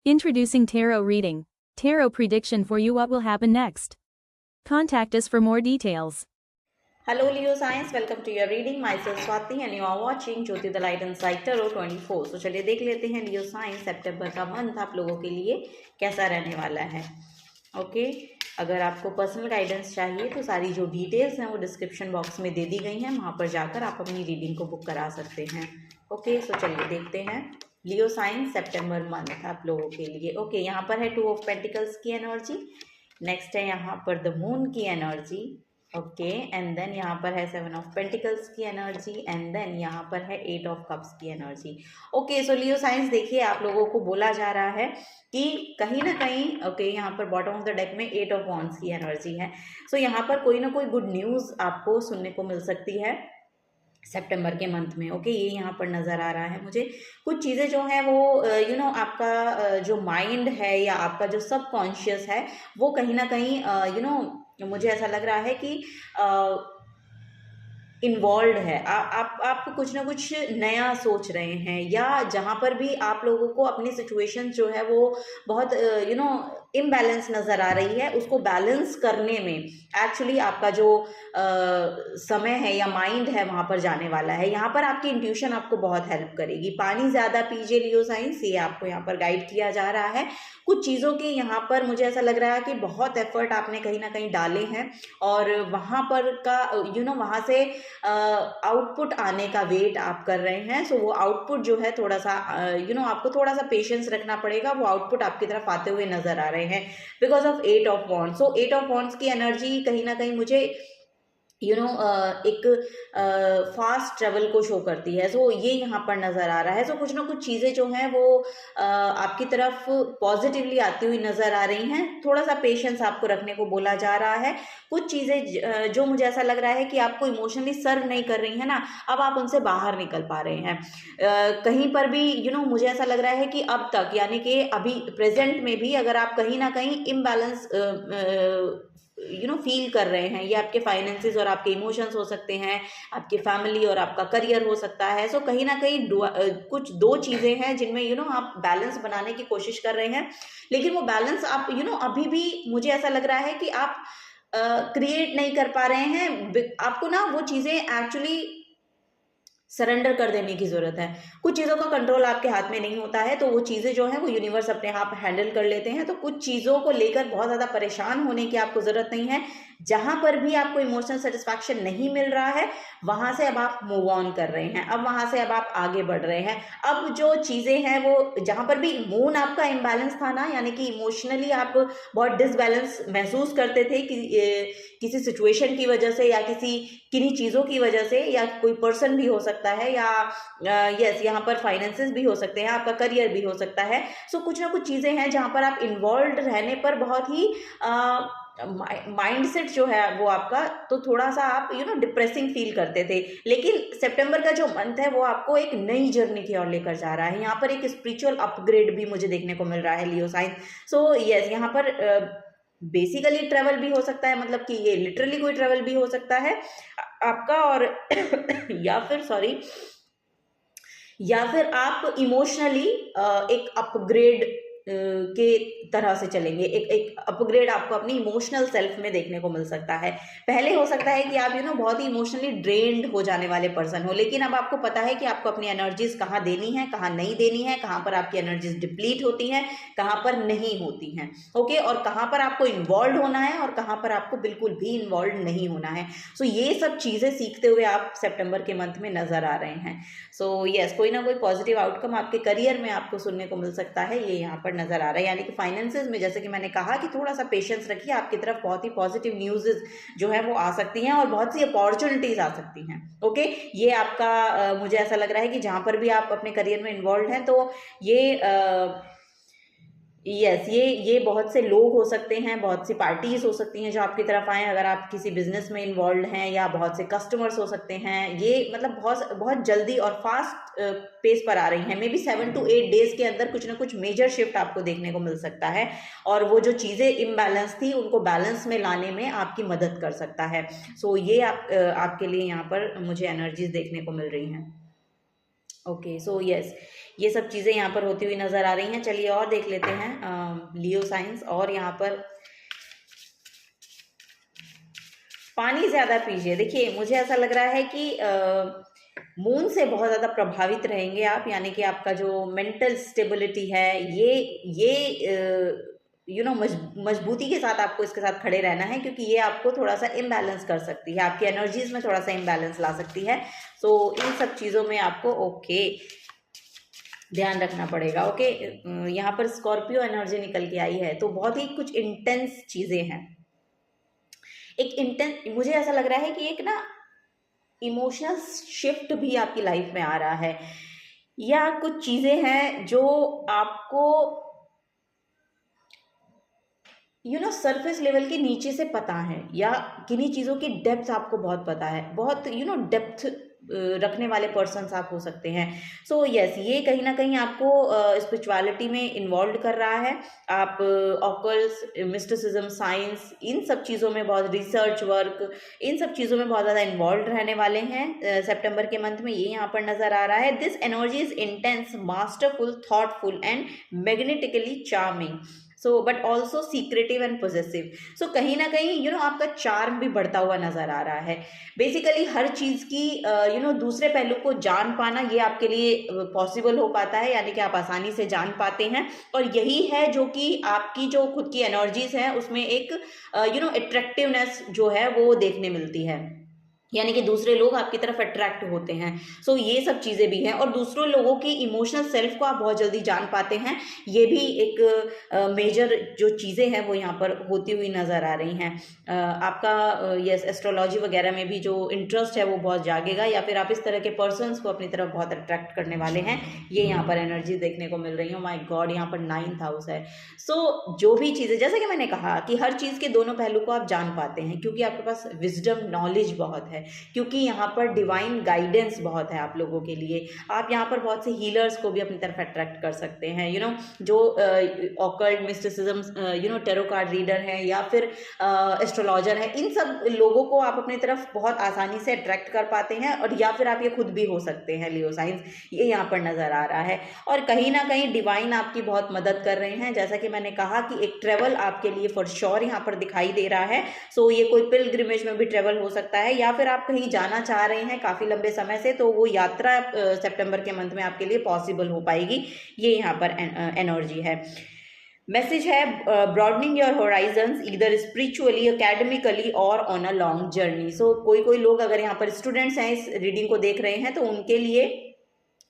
Introducing Tarot Reading. Tarot prediction for you what will happen next. Contact us for more details. Hello Leo Signs, welcome to your reading. Myself Swati and you are watching Jyoti the Light Inside Tarot 24. So चलिए देख लेते हैं Leo Signs सितंबर का month आप लोगों के लिए कैसा रहने वाला है. ओके अगर आपको पर्सनल गाइडेंस चाहिए तो सारी जो डिटेल्स हैं वो डिस्क्रिप्शन बॉक्स में दे दी गई हैं, वहाँ पर जाकर आप अपनी रीडिंग को बुक करा सकते हैं. ओके सो चलिए देखते हैं लियो साइन सितंबर मंथ आप लोगों के लिए. ओके यहाँ पर है 2 ऑफ पेंटिकल्स की एनर्जी, नेक्स्ट है यहाँ पर द मून की एनर्जी. ओके एंड देन यहाँ पर है 7 ऑफ पेंटिकल्स की एनर्जी एंड देन यहाँ पर है 8 ऑफ कप्स की एनर्जी. ओके सो लियो साइंस देखिए आप लोगों को बोला जा रहा है कि कहीं ना कहीं ओके यहाँ पर बॉटम ऑफ द डेक में 8 ऑफ वॉन्ड्स की एनर्जी है. सो यहाँ पर कोई ना कोई गुड न्यूज़ आपको सुनने को मिल सकती है सितंबर के मंथ में. ओके ये यहाँ पर नज़र आ रहा है मुझे. कुछ चीज़ें जो हैं वो आपका जो माइंड है या आपका जो सबकॉन्शियस है वो कहीं ना कहीं मुझे ऐसा लग रहा है कि इन्वॉल्व है. आप कुछ ना कुछ नया सोच रहे हैं या जहाँ पर भी आप लोगों को अपनी सिचुएशन जो है वो बहुत इम्बैलेंस नज़र आ रही है, उसको बैलेंस करने में एक्चुअली आपका जो समय है या माइंड है वहाँ पर जाने वाला है. यहाँ पर आपकी इंट्यूशन आपको बहुत हेल्प करेगी. पानी ज़्यादा पीजिए लियो साइंस, ये आपको यहाँ पर गाइड किया जा रहा है. कुछ चीज़ों के यहाँ पर मुझे ऐसा लग रहा है कि बहुत एफर्ट आपने कहीं ना कहीं डाले हैं और वहाँ पर का वहाँ से आउटपुट आने का वेट आप कर रहे हैं. सो वो आउटपुट जो है थोड़ा सा आपको थोड़ा सा पेशेंस रखना पड़ेगा. वो आउटपुट आपकी तरफ आते हुए नजर आ रहे हैं because of 8 of wands. So 8 of wands की एनर्जी कहीं ना कहीं मुझे एक फास्ट ट्रेवल को शो करती है. सो ये यहाँ पर नज़र आ रहा है. सो कुछ ना कुछ चीज़ें जो हैं वो आपकी तरफ पॉजिटिवली आती हुई नज़र आ रही हैं. थोड़ा सा पेशेंस आपको रखने को बोला जा रहा है. कुछ चीज़ें जो मुझे ऐसा लग रहा है कि आपको इमोशनली सर्व नहीं कर रही हैं ना, अब आप उनसे बाहर निकल पा रहे हैं. कहीं पर भी मुझे ऐसा लग रहा है कि अब तक यानी कि अभी प्रेजेंट में भी अगर आप कहीं ना कहीं इम्बैलेंस फील कर रहे हैं, ये आपके फाइनेंसेस और आपके इमोशंस हो सकते हैं, आपकी फैमिली और आपका करियर हो सकता है. सो कहीं ना कहीं कुछ दो चीज़ें हैं जिनमें आप बैलेंस बनाने की कोशिश कर रहे हैं, लेकिन वो बैलेंस आप अभी भी मुझे ऐसा लग रहा है कि आप क्रिएट नहीं कर पा रहे हैं. आपको ना वो चीज़ें एक्चुअली सरेंडर कर देने की ज़रूरत है. कुछ चीज़ों का कंट्रोल आपके हाथ में नहीं होता है, तो वो चीज़ें जो हैं वो यूनिवर्स अपने आप हैंडल कर लेते हैं. तो कुछ चीज़ों को लेकर बहुत ज़्यादा परेशान होने की आपको ज़रूरत नहीं है. जहाँ पर भी आपको इमोशनल सेटिस्फैक्शन नहीं मिल रहा है वहाँ से अब आप मूव ऑन कर रहे हैं, अब वहाँ से अब आप आगे बढ़ रहे हैं. अब जो चीज़ें हैं वो जहाँ पर भी मून आपका इम्बैलेंस था ना, यानी कि इमोशनली आप बहुत डिसबैलेंस महसूस करते थे कि किसी सिचुएशन की वजह से या किन्हीं चीज़ों की वजह से, या कोई पर्सन भी हो सकता है या यस यहाँ पर फाइनेंसेस भी हो सकते हैं, आपका करियर भी हो सकता है. सो कुछ ना कुछ चीज़ें हैं जहाँ पर आप इन्वॉल्व रहने पर बहुत ही माइंड सेट जो है वो आपका तो थोड़ा सा आप डिप्रेसिंग फील करते थे. लेकिन सितंबर का जो मंथ है वो आपको एक नई जर्नी की ओर लेकर जा रहा है. यहाँ पर एक स्पिरिचुअल अपग्रेड भी मुझे देखने को मिल रहा है लियो साइन. सो यस यहाँ पर बेसिकली ट्रैवल भी हो सकता है, मतलब कि ये लिटरली कोई ट्रैवल भी हो सकता है आपका, और या फिर आप इमोशनली एक अपग्रेड के तरह से चलेंगे. एक अपग्रेड आपको अपनी इमोशनल सेल्फ में देखने को मिल सकता है. पहले हो सकता है कि आप बहुत ही इमोशनली ड्रेन्ड हो जाने वाले पर्सन हो, लेकिन अब आपको पता है कि आपको अपनी एनर्जीज कहाँ देनी है, कहाँ नहीं देनी है, कहाँ पर आपकी एनर्जीज डिप्लीट होती हैं, कहाँ पर नहीं होती हैं. ओके और कहाँ पर आपको इन्वॉल्व होना है और कहाँ पर आपको बिल्कुल भी इन्वॉल्व नहीं होना है. सो ये सब चीज़ें सीखते हुए आप सितंबर के मंथ में नजर आ रहे हैं. सो यस कोई ना कोई पॉजिटिव आउटकम आपके करियर में आपको सुनने को मिल सकता है, ये यहाँ पर नजर आ रहा है. यानी कि फाइनेंसेस में जैसे कि मैंने कहा कि थोड़ा सा पेशेंस रखिए, आपकी तरफ बहुत ही पॉजिटिव न्यूज़ जो है वो आ सकती हैं और बहुत सी अपॉर्चुनिटीज आ सकती हैं. ओके ये आपका मुझे ऐसा लग रहा है कि जहाँ पर भी आप अपने करियर में इन्वॉल्व हैं तो ये यस ये बहुत से लोग हो सकते हैं, बहुत सी पार्टीज हो सकती हैं जो आपकी तरफ आएँ. अगर आप किसी बिजनेस में इन्वॉल्व हैं या बहुत से कस्टमर्स हो सकते हैं, ये मतलब बहुत जल्दी और फास्ट पेस पर आ रही हैं. मे बी 7 to 8 डेज के अंदर कुछ ना कुछ मेजर शिफ्ट आपको देखने को मिल सकता है और वो जो चीज़ें इम्बैलेंस थी उनको बैलेंस में लाने में आपकी मदद कर सकता है. सो ये आपके लिए यहाँ पर मुझे एनर्जीज देखने को मिल रही हैं. ओके, सो यस, ये सब चीज़ें यहाँ पर होती हुई नज़र आ रही हैं। चलिए और देख लेते हैं लियो साइंस। और यहाँ पर पानी ज़्यादा पीजिए। देखिए, मुझे ऐसा लग रहा है कि मून से बहुत ज़्यादा प्रभावित रहेंगे आप, यानी कि आपका जो मेंटल स्टेबिलिटी है, ये मजबूती के साथ आपको इसके साथ खड़े रहना है, क्योंकि ये आपको थोड़ा सा इम्बैलेंस कर सकती है, आपकी एनर्जीज में थोड़ा सा इम्बैलेंस ला सकती है। सो इन सब चीज़ों में आपको ध्यान रखना पड़ेगा। ओके, यहाँ पर स्कॉर्पियो एनर्जी निकल के आई है, तो बहुत ही कुछ इंटेंस चीज़ें हैं। मुझे ऐसा लग रहा है कि एक ना इमोशनल शिफ्ट भी आपकी लाइफ में आ रहा है, या कुछ चीज़ें हैं जो आपको सरफेस लेवल के नीचे से पता है, या किन्हीं चीज़ों की डेप्थ आपको बहुत पता है, बहुत डेप्थ रखने वाले पर्सन्स आप हो सकते हैं। सो यस, ये कहीं ना कहीं आपको स्पिरिचुअलिटी में इन्वॉल्व कर रहा है। आप ऑकल्स, मिस्टिसिज्म, साइंस, इन सब चीज़ों में बहुत, रिसर्च वर्क, इन सब चीज़ों में बहुत ज़्यादा इन्वॉल्व रहने वाले हैं सितंबर के मंथ में, ये यहाँ पर नज़र आ रहा है। This energy is intense, masterful, thoughtful and magnetically charming, so but also secretive and possessive. So कहीं ना कहीं आपका चार्म भी बढ़ता हुआ नजर आ रहा है। बेसिकली हर चीज़ की दूसरे पहलू को जान पाना, ये आपके लिए पॉसिबल हो पाता है, यानी कि आप आसानी से जान पाते हैं। और यही है जो कि आपकी जो खुद की एनर्जीज हैं उसमें एक अट्रैक्टिवनेस जो है वो देखने मिलती है, यानी कि दूसरे लोग आपकी तरफ अट्रैक्ट होते हैं। सो ये सब चीज़ें भी हैं, और दूसरों लोगों की इमोशनल सेल्फ को आप बहुत जल्दी जान पाते हैं। ये भी एक मेजर जो चीज़ें हैं वो यहाँ पर होती हुई नज़र आ रही हैं। आपका यस, एस्ट्रोलॉजी वगैरह में भी जो इंटरेस्ट है वो बहुत जागेगा, या फिर आप इस तरह के पर्सनस को अपनी तरफ बहुत अट्रैक्ट करने वाले हैं, ये यहाँ पर एनर्जी देखने को मिल रही है। माय गॉड, यहाँ पर 9th हाउस है। सो जो भी चीज़ें, जैसे कि मैंने कहा कि हर चीज़ के दोनों पहलू को आप जान पाते हैं, क्योंकि आपके पास विजडम, नॉलेज बहुत है, क्योंकि यहाँ पर डिवाइन गाइडेंस बहुत है आप लोगों के लिए। आप यहाँ पर बहुत से हीलर्स को भी अपनी तरफ अट्रैक्ट कर सकते हैं, जो occult, mysticism, tarot card reader हैं, या फिर एस्ट्रोलॉजर हैं, इन सब लोगों को आप अपनी तरफ बहुत आसानी से अट्रैक्ट कर पाते हैं। और या फिर आप ये खुद भी हो सकते हैं, लियो साइंस, ये यहाँ पर नज़र आ रहा है। और कहीं ना कहीं डिवाइन आपकी बहुत मदद कर रहे हैं। जैसा कि मैंने कहा कि एक ट्रेवल आपके लिए फॉर श्योर यहाँ पर दिखाई दे रहा है। सो ये कोई पिलग्रिमेज में भी ट्रेवल हो सकता है, या फिर आप कहीं जाना चाह रहे हैं काफ़ी लंबे समय से, तो वो यात्रा सितंबर के मंथ में आपके लिए पॉसिबल हो पाएगी, ये यहाँ पर एनर्जी है। मैसेज है, broadening your Horizons either spiritually, academically और ऑन अ लॉन्ग जर्नी। सो कोई लोग अगर यहाँ पर स्टूडेंट्स हैं, इस रीडिंग को देख रहे हैं, तो उनके लिए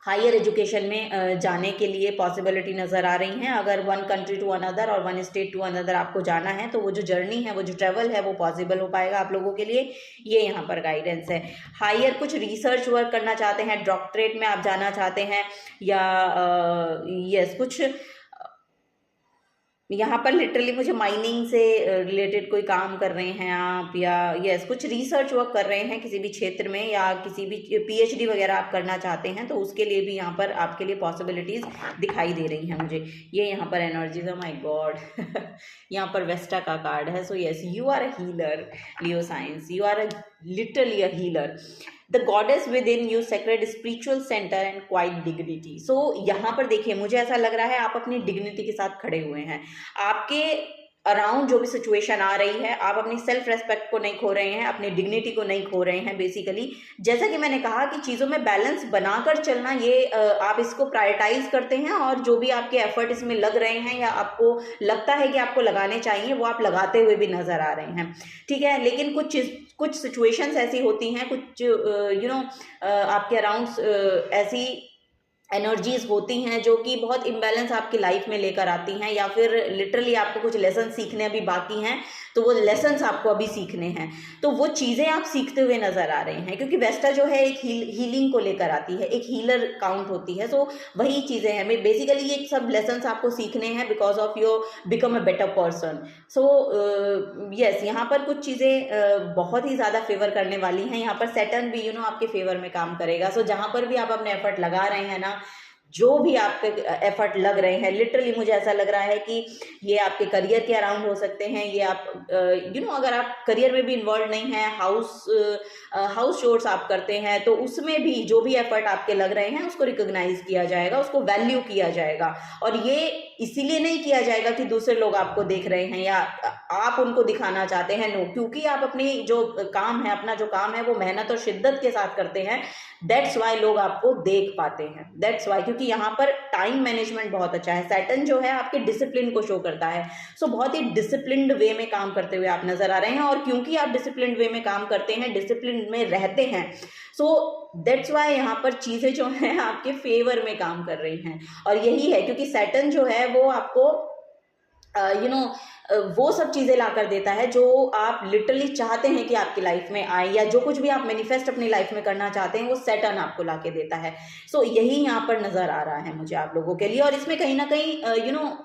हायर एजुकेशन में जाने के लिए पॉसिबिलिटी नज़र आ रही हैं। अगर वन कंट्री टू अनदर और वन स्टेट टू अनदर आपको जाना है, तो वो जो जर्नी है, वो जो ट्रैवल है, वो पॉसिबल हो पाएगा आप लोगों के लिए, ये यहाँ पर गाइडेंस है। हायर कुछ रिसर्च वर्क करना चाहते हैं, डॉक्टरेट में आप जाना चाहते हैं, या यस कुछ यहाँ पर लिटरली मुझे माइनिंग से रिलेटेड कोई काम कर रहे हैं आप, या यस कुछ रिसर्च वर्क कर रहे हैं किसी भी क्षेत्र में, या किसी भी पीएचडी वगैरह आप करना चाहते हैं, तो उसके लिए भी यहाँ पर आपके लिए पॉसिबिलिटीज़ दिखाई दे रही हैं मुझे। ये यहाँ पर एनर्जीज है, माय गॉड यहाँ पर वेस्टा का कार्ड है। So yes, you are a healer, Leo signs, you are literally a healer. The goddess within you, sacred spiritual centre and quiet dignity. So यहाँ पर देखिए, मुझे ऐसा लग रहा है आप अपनी डिग्निटी के साथ खड़े हुए हैं। आपके अराउंड जो भी सिचुएशन आ रही है, आप अपनी सेल्फ रेस्पेक्ट को नहीं खो रहे हैं, अपनी डिग्निटी को नहीं खो रहे हैं। बेसिकली जैसा कि मैंने कहा कि चीज़ों में बैलेंस बनाकर चलना, ये आप इसको प्रायोरिटाइज करते हैं, और जो भी आपके एफर्ट इसमें लग रहे हैं, या आपको लगता है कि आपको लगाने चाहिए, वो आप लगाते हुए भी नजर आ रहे हैं। ठीक है, लेकिन कुछ सिचुएशंस ऐसी होती हैं, कुछ आपके अराउंड ऐसी एनर्जीज होती हैं जो कि बहुत इम्बैलेंस आपकी लाइफ में लेकर आती हैं, या फिर लिटरली आपको कुछ लेसन सीखने अभी बाकी हैं, तो वो लेसन्स आपको अभी सीखने हैं, तो वो चीज़ें आप सीखते हुए नज़र आ रहे हैं। क्योंकि वेस्टा जो है एक हीलिंग को लेकर आती है, एक हीलर काउंट होती है। सो वही चीज़ें हैं, बेसिकली ये सब लेसन्स आपको सीखने हैं because of your become a better person. So yes, यहाँ पर कुछ चीज़ें बहुत ही ज़्यादा फेवर करने वाली हैं। यहाँ पर सैटर्न भी आपके फेवर में काम करेगा। सो जहाँ पर भी आप अपने एफर्ट लगा रहे हैं ना, जो भी आपके एफर्ट लग रहे हैं, लिटरली मुझे ऐसा लग रहा है कि ये आपके करियर के अराउंड हो सकते हैं, ये आप अगर आप करियर में भी इन्वॉल्व नहीं है, हाउस चोर्स आप करते हैं, तो उसमें भी जो भी एफर्ट आपके लग रहे हैं उसको रिकॉग्नाइज किया जाएगा, उसको वैल्यू किया जाएगा। और ये इसीलिए नहीं किया जाएगा कि दूसरे लोग आपको देख रहे हैं या आप उनको दिखाना चाहते हैं, नो, क्योंकि आप अपनी जो काम है, अपना जो काम है वो मेहनत और शिद्दत के साथ करते हैं। दैट्स वाई लोग आपको देख पाते हैं, दैट्स वाई, क्योंकि यहाँ पर टाइम मैनेजमेंट बहुत अच्छा है। सैटर्न जो है आपके डिसिप्लिन को शो करता है। सो बहुत ही डिसिप्लिन्ड वे में काम करते हुए आप नजर आ रहे हैं, और क्योंकि आप डिसिप्लिन्ड वे में काम करते हैं, डिसिप्लिन में रहते हैं, सो दैट्स वाई यहाँ पर चीजें जो है आपके फेवर में काम कर रही हैं। और यही है क्योंकि सैटर्न जो है वो आपको वो सब चीजें ला कर देता है जो आप लिटरली चाहते हैं कि आपकी लाइफ में आए, या जो कुछ भी आप मैनिफेस्ट अपनी लाइफ में करना चाहते हैं वो सैटर्न आपको ला के देता है। सो यही यहाँ पर नजर आ रहा है मुझे आप लोगों के लिए। और इसमें कहीं ना कहीं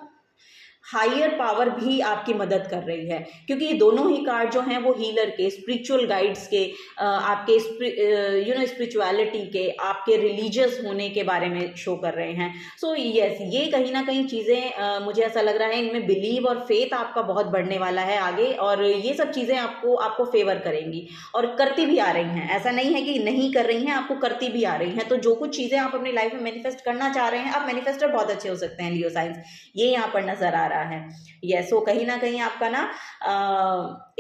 हायर पावर भी आपकी मदद कर रही है, क्योंकि ये दोनों ही कार्ड जो हैं वो हीलर के, स्पिरिचुअल गाइड्स के, आपके स्पिरिचुअलिटी के, आपके रिलीजियस होने के बारे में शो कर रहे हैं। सो यस, ये कहीं ना कहीं चीज़ें मुझे ऐसा लग रहा है इनमें बिलीव और फेथ आपका बहुत बढ़ने वाला है आगे, और ये सब चीज़ें आपको फेवर करेंगी और करती भी आ रही हैं। ऐसा नहीं है कि नहीं कर रही हैं, आपको करती भी आ रही हैं। तो जो कुछ चीज़ें आप अपनी लाइफ में मैनिफेस्ट करना चाह रहे हैं, आप मैनिफेस्टर बहुत अच्छे हो सकते हैं लियो साइंस, ये यहाँ पर नजर आ रहा है। यस, वो कहीं ना कहीं आपका ना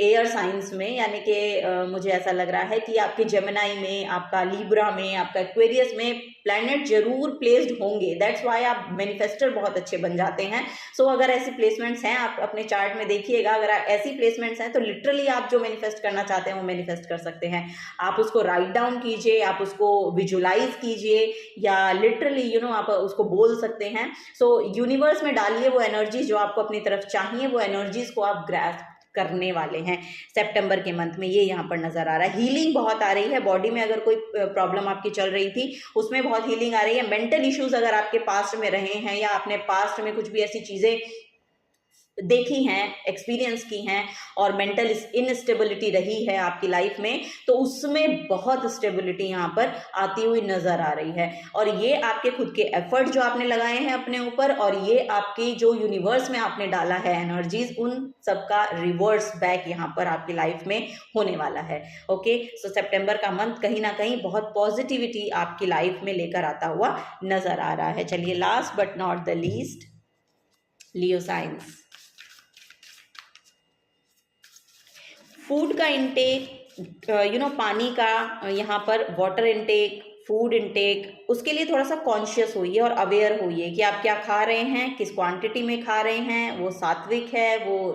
एयर साइंस में, यानी कि मुझे ऐसा लग रहा है कि आपके जेमिनाई में, आपका लिब्रा में, आपका एक्वेरियस में प्लैनेट जरूर प्लेस्ड होंगे। दैट्स वाई आप मैनिफेस्टर बहुत अच्छे बन जाते हैं। सो अगर ऐसी प्लेसमेंट्स हैं, आप अपने चार्ट में देखिएगा, अगर ऐसी प्लेसमेंट्स हैं तो लिटरली आप जो मैनिफेस्ट करना चाहते हैं वो मैनिफेस्ट कर सकते हैं। आप उसको राइट डाउन कीजिए, आप उसको विजुलाइज कीजिए, या लिटरली आप उसको बोल सकते हैं। सो यूनिवर्स में डालिए वो एनर्जी जो आपको अपनी तरफ चाहिए, वो एनर्जीज को आप ग्रैस्प करने वाले हैं सितंबर के मंथ में, ये यहाँ पर नजर आ रहा है। हीलिंग बहुत आ रही है बॉडी में, अगर कोई प्रॉब्लम आपकी चल रही थी उसमें बहुत हीलिंग आ रही है। मेंटल इश्यूज अगर आपके पास्ट में रहे हैं, या आपने पास्ट में कुछ भी ऐसी चीजें देखी हैं, एक्सपीरियंस की हैं, और मेंटल इनस्टेबिलिटी रही है आपकी लाइफ में, तो उसमें बहुत स्टेबिलिटी यहाँ पर आती हुई नजर आ रही है। और ये आपके खुद के एफर्ट जो आपने लगाए हैं अपने ऊपर, और ये आपकी जो यूनिवर्स में आपने डाला है एनर्जीज, उन सबका रिवर्स बैक यहाँ पर आपकी लाइफ में होने वाला है। ओके, सो सितंबर का मंथ कहीं ना कहीं बहुत पॉजिटिविटी आपकी लाइफ में लेकर आता हुआ नजर आ रहा है। चलिए, last but not the least, Leo science. Food का इंटेक, पानी का, यहाँ पर वाटर इंटेक, फूड इंटेक, उसके लिए थोड़ा सा कॉन्शियस होइए और अवेयर होइए कि आप क्या खा रहे हैं, किस क्वांटिटी में खा रहे हैं, वो सात्विक है, वो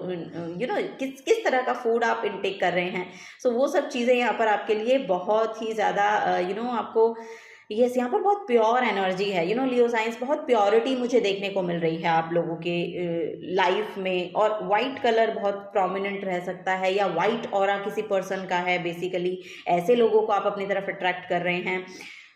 किस तरह का फूड आप इंटेक कर रहे हैं। सो वो सब चीज़ें यहाँ पर आपके लिए बहुत ही ज़्यादा आपको, यस, यहाँ पर बहुत प्योर एनर्जी है। लियो साइंस, बहुत प्योरिटी मुझे देखने को मिल रही है आप लोगों के लाइफ में। और वाइट कलर बहुत प्रोमिनेंट रह सकता है, या वाइट ऑरा किसी पर्सन का है, बेसिकली ऐसे लोगों को आप अपनी तरफ अट्रैक्ट कर रहे हैं।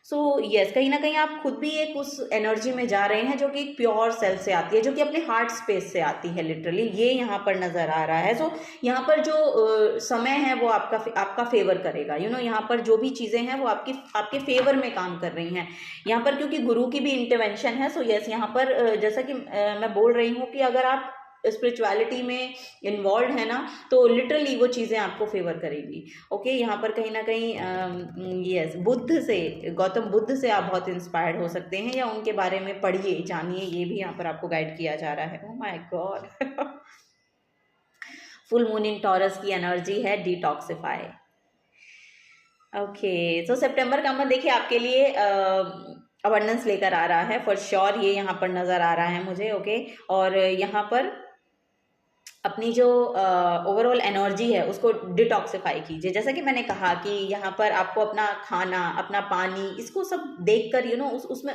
सो यस, कहीं ना कहीं आप खुद भी एक उस एनर्जी में जा रहे हैं जो कि एक प्योर सेल्फ से आती है, जो कि अपने हार्ट स्पेस से आती है, लिटरली ये यहाँ पर नजर आ रहा है। सो यहाँ पर जो समय है वो आपका फेवर करेगा। यहाँ पर जो भी चीज़ें हैं वो आपके फेवर में काम कर रही हैं यहाँ पर, क्योंकि गुरु की भी इंटरवेंशन है। सो यस, यहाँ पर जैसा कि मैं बोल रही हूँ कि अगर आप स्पिरिचुअलिटी में इन्वॉल्व है ना, तो लिटरली वो चीज़ें आपको फेवर करेंगी। ओके, यहाँ पर कहीं ना कहीं यस, बुद्ध से, गौतम बुद्ध से आप बहुत इंस्पायर्ड हो सकते हैं, या उनके बारे में पढ़िए, जानिए, ये भी यहाँ पर आपको गाइड किया जा रहा है। Oh my God, full moon in taurus की एनर्जी है, डिटॉक्सिफाई। ओके, सो सितंबर का मंथ देखिए आपके लिए अबंडेंस लेकर आ रहा है, फॉर श्योर, ये यहाँ पर नज़र आ रहा है मुझे। ओके, और यहाँ पर अपनी जो ओवरऑल एनर्जी है उसको डिटॉक्सिफाई कीजिए। जैसा कि मैंने कहा कि यहाँ पर आपको अपना खाना, अपना पानी, इसको सब देखकर उसमें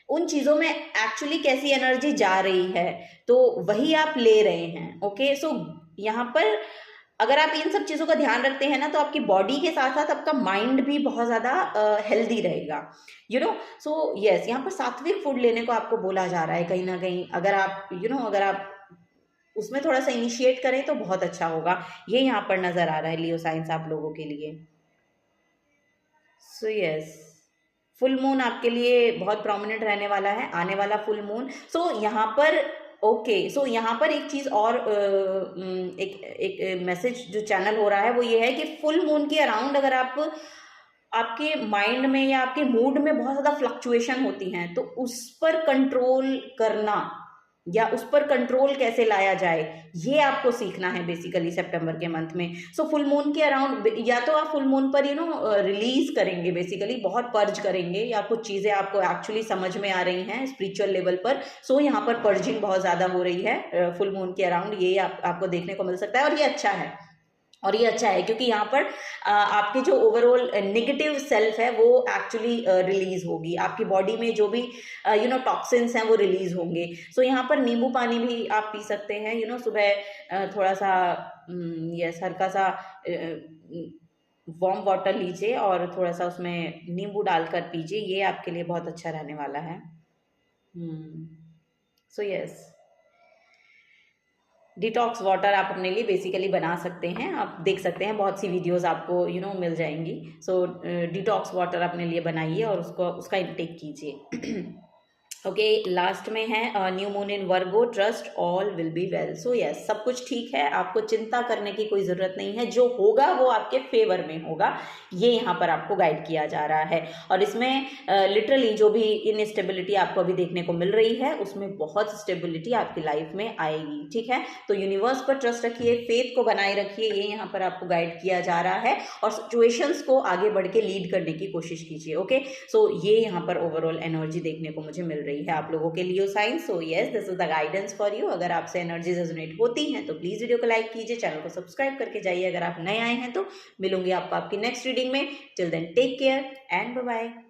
उन चीज़ों में एक्चुअली कैसी एनर्जी जा रही है, तो वही आप ले रहे हैं। ओके, सो यहाँ पर अगर आप इन सब चीज़ों का ध्यान रखते हैं ना, तो आपकी बॉडी के साथ साथ आपका माइंड भी बहुत ज़्यादा हेल्दी रहेगा। सो यस, यहाँ पर सात्विक फूड लेने को आपको बोला जा रहा है कहीं ना कहीं। अगर आप अगर आप उसमें थोड़ा सा इनिशिएट करें तो बहुत अच्छा होगा, ये यहाँ पर नज़र आ रहा है लियो साइंस आप लोगों के लिए। सो यस, फुल मून आपके लिए बहुत प्रोमिनेंट रहने वाला है, आने वाला फुल मून। सो यहाँ पर सो यहाँ पर एक चीज़ और एक मैसेज जो चैनल हो रहा है वो ये है कि फुल मून के अराउंड अगर आपके माइंड में या आपके मूड में बहुत ज़्यादा फ्लक्चुएशन होती हैं, तो उस पर कंट्रोल करना या उस पर कंट्रोल कैसे लाया जाए, ये आपको सीखना है बेसिकली सितंबर के मंथ में। सो फुल मून के अराउंड या तो आप फुल मून पर रिलीज करेंगे, बेसिकली बहुत पर्ज करेंगे, या कुछ चीज़ें आपको एक्चुअली समझ में आ रही हैं स्पिरिचुअल लेवल पर। सो यहाँ पर पर्जिंग बहुत ज़्यादा हो रही है फुल मून के अराउंड, ये आपको देखने को मिल सकता है। और ये अच्छा है, और ये अच्छा है क्योंकि यहाँ पर आपके जो ओवरऑल नेगेटिव सेल्फ है वो एक्चुअली रिलीज होगी, आपकी बॉडी में जो भी टॉक्सिन्स हैं वो रिलीज होंगे। सो यहाँ पर नींबू पानी भी आप पी सकते हैं, सुबह थोड़ा सा यस हल्का सा वार्म वाटर लीजिए और थोड़ा सा उसमें नींबू डालकर पीजिए, ये आपके लिए बहुत अच्छा रहने वाला है। सो यस, डिटॉक्स वाटर आप अपने लिए बेसिकली बना सकते हैं, आप देख सकते हैं बहुत सी वीडियोस आपको मिल जाएंगी। सो डिटॉक्स वाटर अपने लिए बनाइए और उसका इंटेक कीजिए। ओके, लास्ट में है new moon in Virgo, trust all will be well. So yes, सब कुछ ठीक है, आपको चिंता करने की कोई ज़रूरत नहीं है, जो होगा वो आपके फेवर में होगा, ये यहाँ पर आपको गाइड किया जा रहा है। और इसमें लिटरली जो भी इनस्टेबिलिटी आपको अभी देखने को मिल रही है उसमें बहुत स्टेबिलिटी आपकी लाइफ में आएगी, ठीक है। तो यूनिवर्स पर ट्रस्ट रखिए, फेथ को बनाए रखिए, ये यहाँ पर आपको गाइड किया जा रहा है, और सिचुएशंस को आगे बढ़ के लीड करने की कोशिश कीजिए। ओके, सो ये यहाँ पर ओवरऑल एनर्जी देखने को मुझे मिल रही है आप लोगों के Leo sign. So yes, this is the guidance for you. अगर आपसे एनर्जी रेजोनेट होती हैं तो प्लीज वीडियो को लाइक कीजिए, चैनल को सब्सक्राइब करके जाइए अगर आप नए आए हैं तो। मिलूंगी आपको आपकी नेक्स्ट रीडिंग में। Till then take care and bye bye.